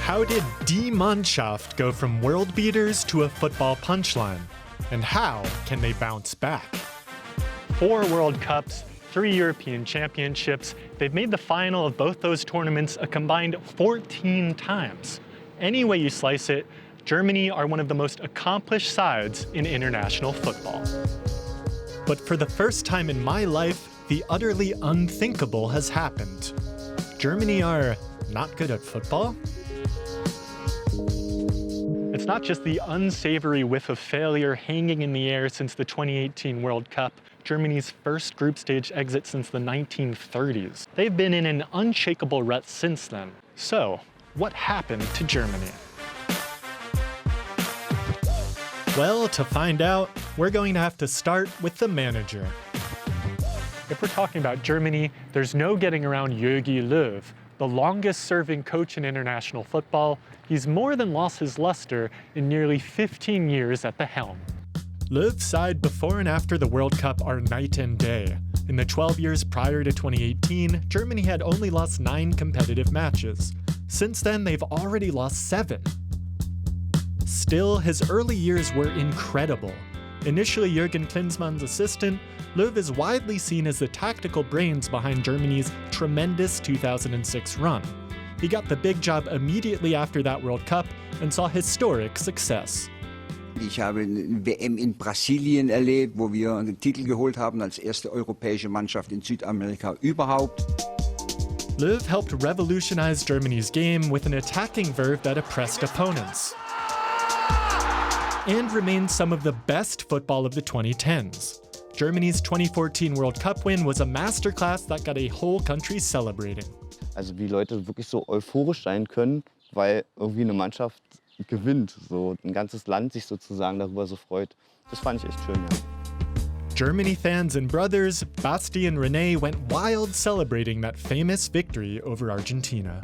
How did Die Mannschaft go from world beaters to a football punchline? And how can they bounce back? 4 World Cups, 3 European Championships, they've made the final of both those tournaments a combined 14 times. Any way you slice it, Germany are one of the most accomplished sides in international football. But for the first time in my life, the utterly unthinkable has happened. Germany are not good at football? It's not just the unsavory whiff of failure hanging in the air since the 2018 World Cup, Germany's first group stage exit since the 1930s. They've been in an unshakable rut since then. So, what happened to Germany? Well, to find out, we're going to have to start with the manager. If we're talking about Germany, there's no getting around Jogi Löw, the longest-serving coach in international football. He's more than lost his luster in nearly 15 years at the helm. Löw's side before and after the World Cup are night and day. In the 12 years prior to 2018, Germany had only lost 9 competitive matches. Since then, they've already lost 7. Still, his early years were incredible. Initially Jürgen Klinsmann's assistant, Löw is widely seen as the tactical brains behind Germany's tremendous 2006 run. He got the big job immediately after that World Cup and saw historic success. Ich habe eine WM in Brasilien erlebt, wo wir einen Titel geholt haben als erste europäische Mannschaft in Südamerika überhaupt. Löw helped revolutionize Germany's game with an attacking verve that oppressed opponents, and remained some of the best football of the 2010s. Germany's 2014 World Cup win was a masterclass that got a whole country celebrating. Also wie Leute wirklich so euphorisch sein können, weil irgendwie eine Mannschaft gewinnt, so ein ganzes Land sich sozusagen darüber so freut. Das fand ich echt schön, ja. Germany fans and brothers, Basti and René, went wild celebrating that famous victory over Argentina.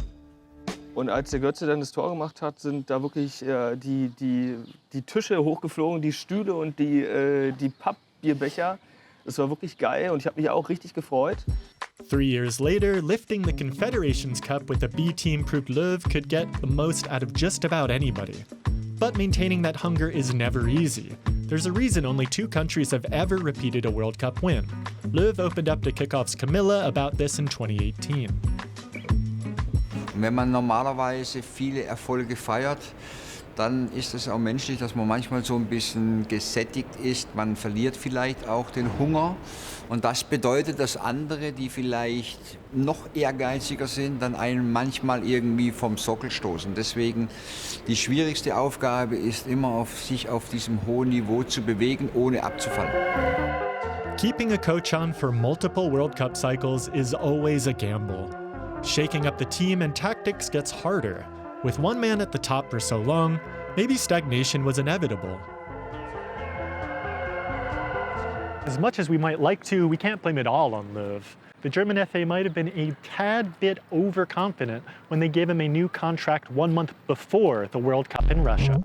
Und als der Götze dann das Tor gemacht hat, sind da wirklich die Tische hochgeflogen, die Stühle und die Pappbierbecher. Das war wirklich geil und ich habe mich auch richtig gefreut. 3 years later, lifting the Confederations Cup with the B team proved Löw could get the most out of just about anybody. But maintaining that hunger is never easy. There's a reason only 2 countries have ever repeated a World Cup win. Löw opened up to Kickoff's Camilla about this in 2018. Wenn man normalerweise viele Erfolge feiert, dann ist es auch menschlich, dass man manchmal so ein bisschen gesättigt ist. Man verliert vielleicht auch den Hunger. Und das bedeutet, dass andere, die vielleicht noch ehrgeiziger sind, dann einen manchmal irgendwie vom Sockel stoßen. Deswegen die schwierigste Aufgabe ist immer, sich auf diesem hohen Niveau zu bewegen, ohne abzufallen. Keeping a coach on for multiple World Cup cycles is always a gamble. Shaking up the team and tactics gets harder. With one man at the top for so long, maybe stagnation was inevitable. As much as we might like to, we can't blame it all on Löw. The German FA might have been a tad bit overconfident when they gave him a new contract 1 month before the World Cup in Russia.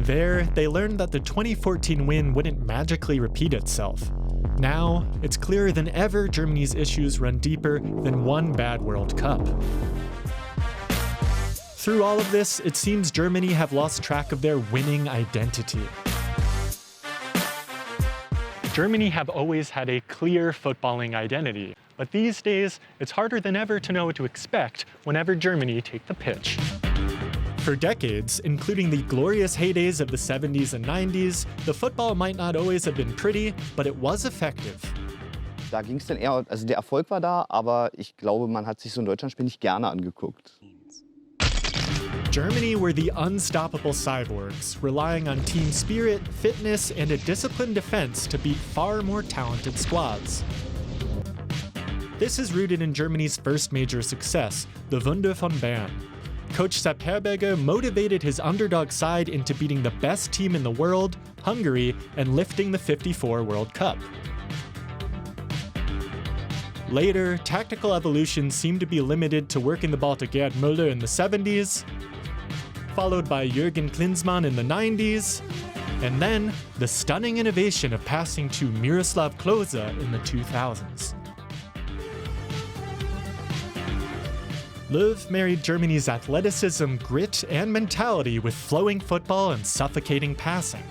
There, they learned that the 2014 win wouldn't magically repeat itself. Now, it's clearer than ever Germany's issues run deeper than one bad World Cup. Through all of this, it seems Germany have lost track of their winning identity. Germany have always had a clear footballing identity, but these days, it's harder than ever to know what to expect whenever Germany take the pitch. For decades, including the glorious heydays of the 70s and 90s, the football might not always have been pretty, but it was effective. Da ging es dann eher, also der Erfolg war da, aber ich glaube, man hat sich so ein Deutschlandspiel nicht gerne angeguckt. Germany were the unstoppable cyborgs, relying on team spirit, fitness, and a disciplined defense to beat far more talented squads. This is rooted in Germany's first major success, the Wunder von Bern. Coach Sepp Herberger motivated his underdog side into beating the best team in the world, Hungary, and lifting the '54 World Cup. Later, tactical evolution seemed to be limited to working the ball to Gerd Müller in the 70s, followed by Jürgen Klinsmann in the 90s, and then the stunning innovation of passing to Miroslav Klose in the 2000s. Löw married Germany's athleticism, grit, and mentality with flowing football and suffocating passing.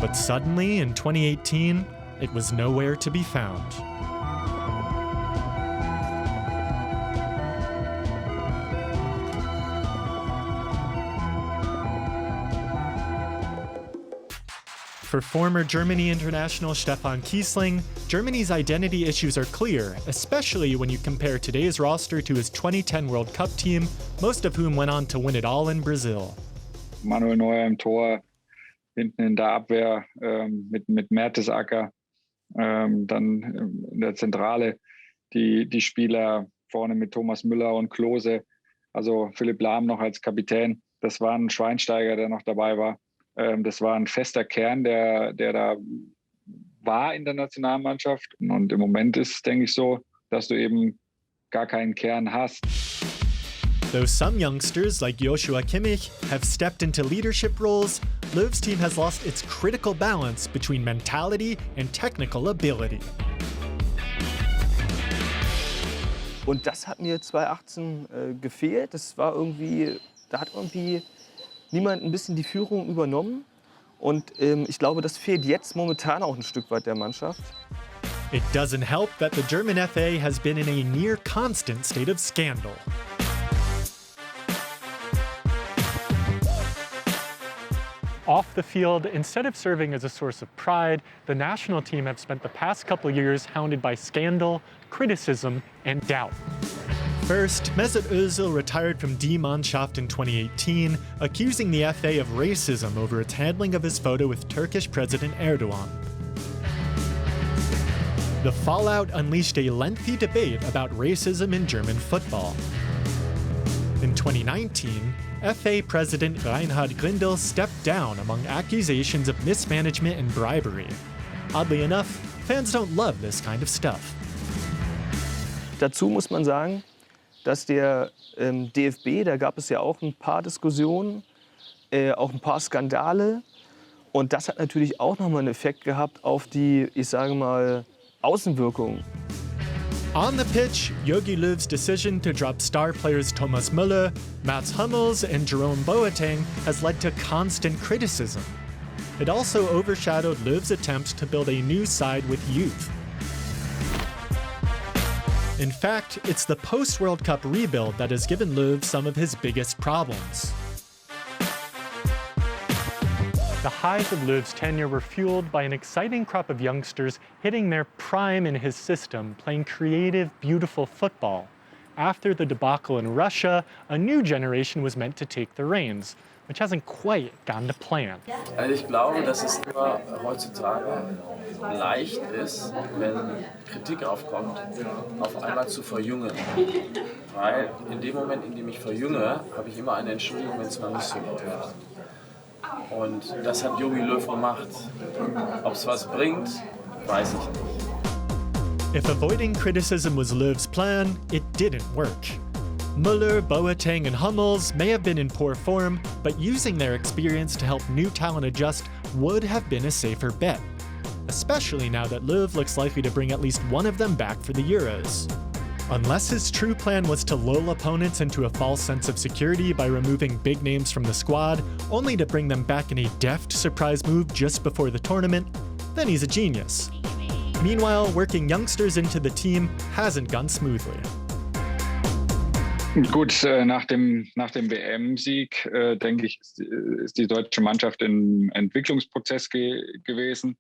But suddenly, in 2018, it was nowhere to be found. For former Germany international Stefan Kiesling, Germany's identity issues are clear, especially when you compare today's roster to his 2010 World Cup team, most of whom went on to win it all in Brazil. Manuel Neuer im Tor, hinten in der Abwehr mit Mertesacker, dann in der Zentrale die Spieler vorne mit Thomas Müller und Klose, also Philipp Lahm noch als Kapitän. Das war ein Schweinsteiger, der noch dabei war. Das war ein fester Kern, der da war in der Nationalmannschaft. Und im Moment ist es, denke ich, so, dass du eben gar keinen Kern hast. Though some youngsters, like Joshua Kimmich, have stepped into leadership roles, Löw's team has lost its critical balance between mentality and technical ability. Und das hat mir 2018 gefehlt. Das war irgendwie, da hat irgendwie niemand ein bisschen die Führung übernommen. Und ich glaube, das fehlt jetzt momentan auch ein Stück weit der Mannschaft. It doesn't help that the German FA has been in a near constant state of scandal. Off the field, instead of serving as a source of pride, the national team have spent the past couple years hounded by scandal, criticism, and doubt. First, Mesut Özil retired from D-Mannschaft in 2018, accusing the FA of racism over its handling of his photo with Turkish President Erdogan. The fallout unleashed a lengthy debate about racism in German football. In 2019, FA President Reinhard Grindel stepped down among accusations of mismanagement and bribery. Oddly enough, fans don't love this kind of stuff. Dazu muss man sagen, dass der DFB, da gab es ja auch ein paar Diskussionen, auch ein paar Skandale. Und das hat natürlich auch nochmal einen Effekt gehabt auf die, ich sage mal, Außenwirkung. On the pitch, Jogi Löw's decision to drop star players Thomas Müller, Mats Hummels, and Jerome Boateng has led to constant criticism. It also overshadowed Löw's attempt to build a new side with youth. In fact, it's the post-World Cup rebuild that has given Löw some of his biggest problems. The highs of Löw's tenure were fueled by an exciting crop of youngsters hitting their prime in his system, playing creative, beautiful football. After the debacle in Russia, a new generation was meant to take the reins, which hasn't quite gone to plan. Also ich glaube, dass es nur heutzutage leicht ist, wenn Kritik aufkommt, auf einmal zu verjüngen. Weil in dem Moment, in dem ich verjünge, habe ich immer eine Entschuldigung, wenn es mal nicht so läuft. Und das hat Jogi Löw gemacht. Ob es was bringt, weiß ich nicht. If avoiding criticism was Löw's plan, it didn't work. Müller, Boateng, and Hummels may have been in poor form, but using their experience to help new talent adjust would have been a safer bet. Especially now that Löw looks likely to bring at least one of them back for the Euros. Unless his true plan was to lull opponents into a false sense of security by removing big names from the squad, only to bring them back in a deft surprise move just before the tournament, then he's a genius. Meanwhile, working youngsters into the team hasn't gone smoothly. Gut, nach dem WM-Sieg, denke ich, ist die deutsche Mannschaft im Entwicklungsprozess gewesen.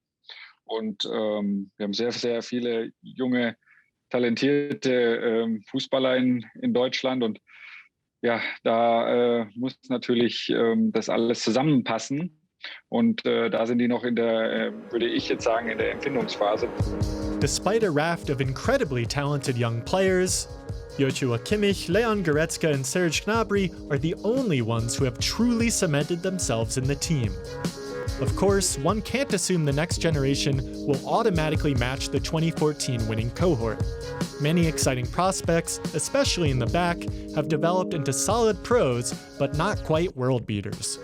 Und wir haben sehr, sehr viele junge, talentierte Fußballer in Deutschland. Und ja, da muss natürlich das alles zusammenpassen. Und da sind die noch in der, würde ich jetzt sagen, in der Empfindungsphase. Despite a raft of incredibly talented young players, Joshua Kimmich, Leon Goretzka, and Serge Gnabry are the only ones who have truly cemented themselves in the team. Of course, one can't assume the next generation will automatically match the 2014 winning cohort. Many exciting prospects, especially in the back, have developed into solid pros, but not quite world beaters.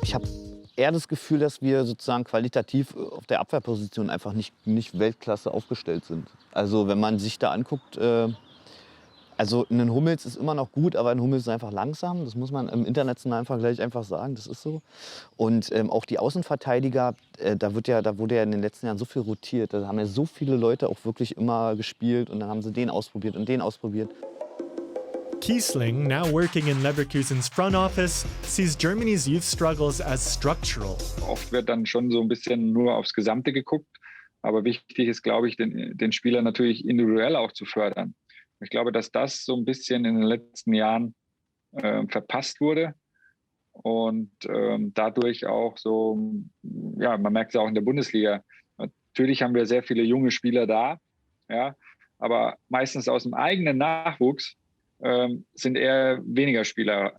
Ich habe eher das Gefühl, dass wir sozusagen qualitativ auf der Abwehrposition einfach nicht Weltklasse aufgestellt sind. Also wenn man sich da anguckt, also ein Hummels ist immer noch gut, aber ein Hummels ist einfach langsam. Das muss man im internationalen Vergleich einfach sagen, das ist so. Und auch die Außenverteidiger, da wurde ja in den letzten Jahren so viel rotiert. Da haben ja so viele Leute auch wirklich immer gespielt und dann haben sie den ausprobiert und den ausprobiert. Kiesling, now working in Leverkusen's front office, sees Germany's youth struggles as structural. Oft wird dann schon so ein bisschen nur aufs Gesamte geguckt. Aber wichtig ist, glaube ich, den Spieler natürlich individuell auch zu fördern. Ich glaube, dass das so ein bisschen in den letzten Jahren verpasst wurde und dadurch auch so, ja, man merkt es auch in der Bundesliga. Natürlich haben wir sehr viele junge Spieler da, ja, aber meistens aus dem eigenen Nachwuchs sind eher weniger Spieler.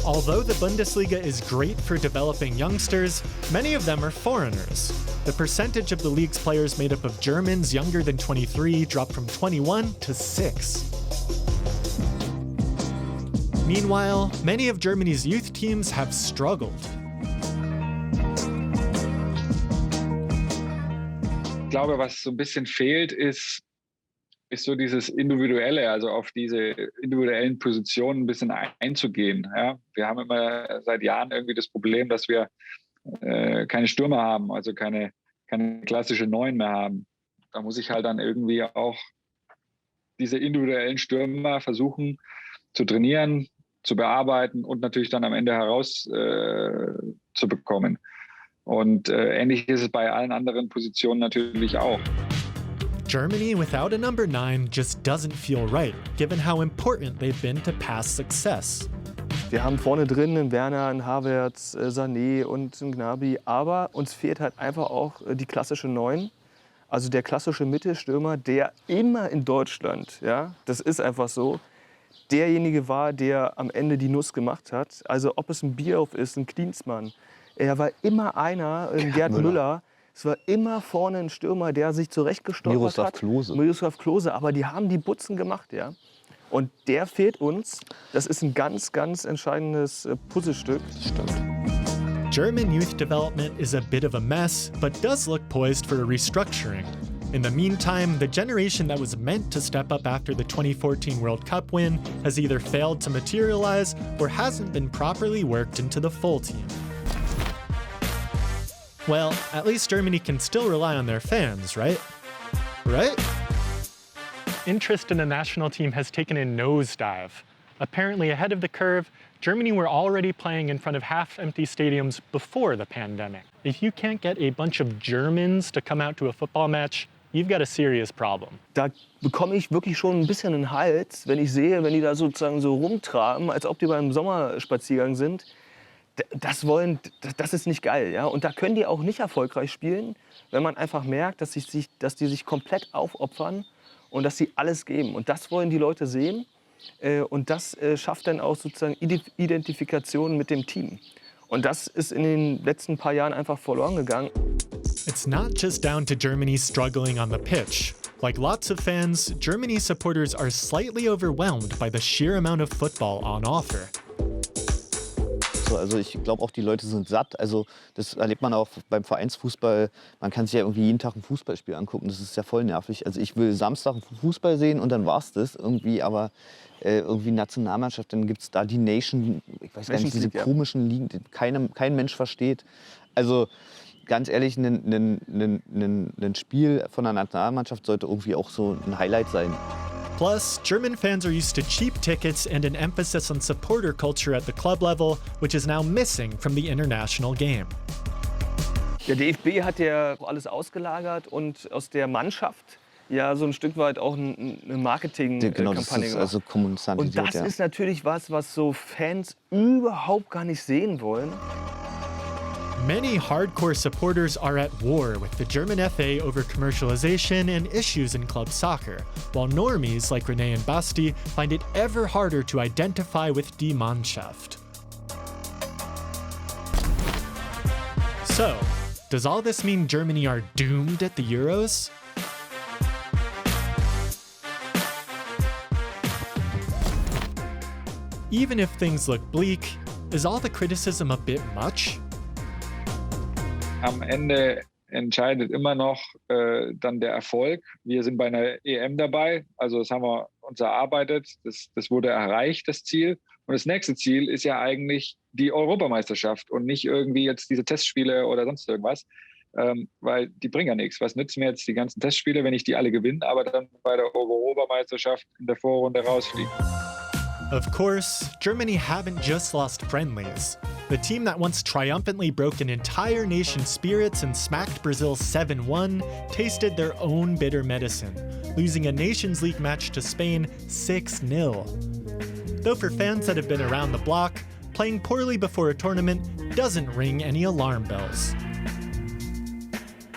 Although the Bundesliga is great for developing youngsters, many of them are foreigners. The percentage of the league's players made up of Germans younger than 23 dropped from 21 to 6. Meanwhile, many of Germany's youth teams have struggled. Ich glaube, was so ein bisschen fehlt, ist so dieses Individuelle, also auf diese individuellen Positionen ein bisschen einzugehen. Ja? Wir haben immer seit Jahren irgendwie das Problem, dass wir keine Stürmer haben, also keine klassische Neun mehr haben. Da muss ich halt dann irgendwie auch diese individuellen Stürmer versuchen zu trainieren, zu bearbeiten und natürlich dann am Ende heraus zu bekommen. Und ähnlich ist es bei allen anderen Positionen natürlich auch. Germany without a number 9 just doesn't feel right, given how important they've been to past success. Wir haben vorne drin einen Werner, einen Havertz, Sané und einen Gnabry, aber uns fehlt halt einfach auch die klassische 9. Also der klassische Mittelstürmer, der immer in Deutschland, ja, das ist einfach so, derjenige war, der am Ende die Nuss gemacht hat. Also ob es ein Bierhoff ist, ein Klinsmann, er war immer einer, Gerd Müller. Es war immer vorne ein Stürmer, der sich zurechtgestolpert hat. Miroslav Klose, aber die haben die Butzen gemacht, ja. Und der fehlt uns. Das ist ein ganz, ganz entscheidendes Puzzlestück. Stimmt. German youth development is a bit of a mess, but does look poised for a restructuring. In the meantime, the generation that was meant to step up after the 2014 World Cup win has either failed to materialize or hasn't been properly worked into the full team. Well, at least Germany can still rely on their fans, right? Right? Interest in the national team has taken a nosedive. Apparently ahead of the curve, Germany were already playing in front of half-empty stadiums before the pandemic. If you can't get a bunch of Germans to come out to a football match, you've got a serious problem. Da bekomme ich wirklich schon ein bisschen einen Hals, wenn ich sehe, wenn die da sozusagen so rumtraben, als ob die beim Sommerspaziergang sind. Das ist nicht geil, ja. Und da können die auch nicht erfolgreich spielen, wenn man einfach merkt, dass die sich komplett aufopfern und dass sie alles geben. Und das wollen die Leute sehen. Und das schafft dann auch sozusagen Identifikation mit dem Team. Und das ist in den letzten paar Jahren einfach verloren gegangen. It's not just down to Germany struggling on the pitch. Like lots of fans, Germany supporters are slightly overwhelmed by the sheer amount of football on offer. Also ich glaube auch, die Leute sind satt. Also das erlebt man auch beim Vereinsfußball. Man kann sich ja irgendwie jeden Tag ein Fußballspiel angucken. Das ist ja voll nervig. Also ich will Samstag Fußball sehen und dann war's das irgendwie. Aber irgendwie Nationalmannschaft, dann gibt es da die Nation, ich weiß gar nicht, diese komischen Ligen, die kein Mensch versteht. Also ganz ehrlich, ein Spiel von der Nationalmannschaft sollte irgendwie auch so ein Highlight sein. Plus, German fans are used to cheap tickets and an emphasis on supporter culture at the club level, which is now missing from the international game. Der DFB hat ja alles ausgelagert und aus der Mannschaft ja so ein Stück weit auch eine Marketingkampagne gemacht. Also kommuniziert, und das ist natürlich was so Fans überhaupt gar nicht sehen wollen. Many hardcore supporters are at war with the German FA over commercialization and issues in club soccer, while normies like René and Basti find it ever harder to identify with die Mannschaft. So, does all this mean Germany are doomed at the Euros? Even if things look bleak, is all the criticism a bit much? am Ende entscheidet immer noch dann der Erfolg. Wir sind bei einer EM dabei, also das haben wir uns erarbeitet, das wurde erreicht, das Ziel. Und das nächste Ziel ist ja eigentlich die Europameisterschaft und nicht irgendwie jetzt diese Testspiele oder sonst irgendwas, weil die bringen ja nichts. Was nützen mir jetzt die ganzen Testspiele, wenn ich die alle gewinne, aber dann bei der Europameisterschaft in der Vorrunde rausfliege? Of course, Germany haven't just lost friendlies. The team that once triumphantly broke an entire nation's spirits and smacked Brazil 7-1 tasted their own bitter medicine, losing a Nations League match to Spain 6-0. Though for fans that have been around the block, playing poorly before a tournament doesn't ring any alarm bells.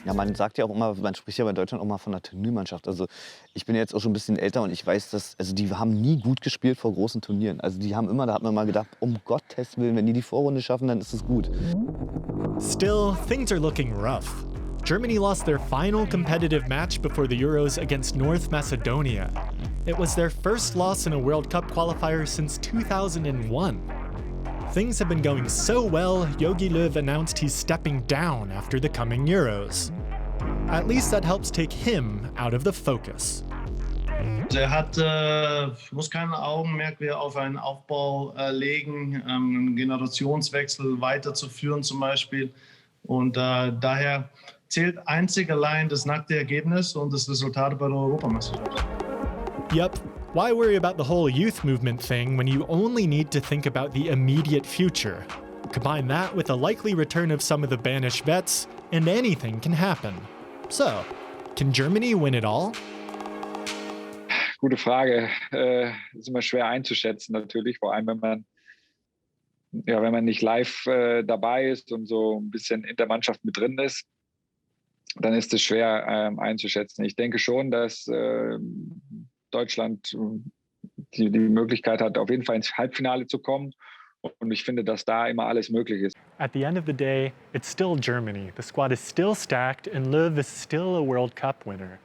Ja, man sagt ja auch immer, man spricht ja bei Deutschland auch mal von einer Turniermannschaft. Also ich bin jetzt auch schon ein bisschen älter und ich weiß, also die haben nie gut gespielt vor großen Turnieren. Also die haben immer, da hat man mal gedacht, um Gottes Willen, wenn die Vorrunde schaffen, dann ist es gut. Still, things are looking rough. Germany lost their final competitive match before the Euros against North Macedonia. It was their first loss in a World Cup qualifier since 2001. Things have been going so well, Jogi Löw announced he's stepping down after the coming Euros. At least that helps take him out of the focus. Muss kein Augenmerk mehr auf einen Aufbau legen, einen Generationswechsel weiterzuführen zum Beispiel. Und daher zählt einzig allein das nackte Ergebnis und das Resultat bei der Europameisterschaft. Yup. Why worry about the whole youth movement thing when you only need to think about the immediate future? Combine that with a likely return of some of the banished vets, and anything can happen. So, can Germany win it all? Gute Frage. Ist immer schwer einzuschätzen natürlich, vor allem wenn man nicht live dabei ist und so ein bisschen in der Mannschaft mit drin ist, dann ist es schwer einzuschätzen. Ich denke schon, dass Deutschland die Möglichkeit hat, auf jeden Fall ins Halbfinale zu kommen. Und ich finde, dass da immer alles möglich ist. At the end of the day, it's still Germany. The squad is still stacked, and Löw is still a World Cup winner.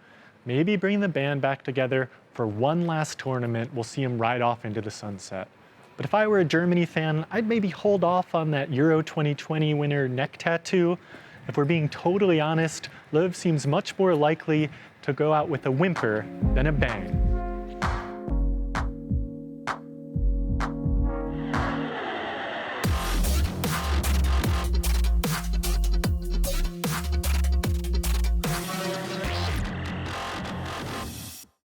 Maybe bring the band back together for one last tournament. We'll see him ride off into the sunset. But if I were a Germany fan, I'd maybe hold off on that Euro 2020 winner neck tattoo. If we're being totally honest, Löw seems much more likely to go out with a whimper than a bang.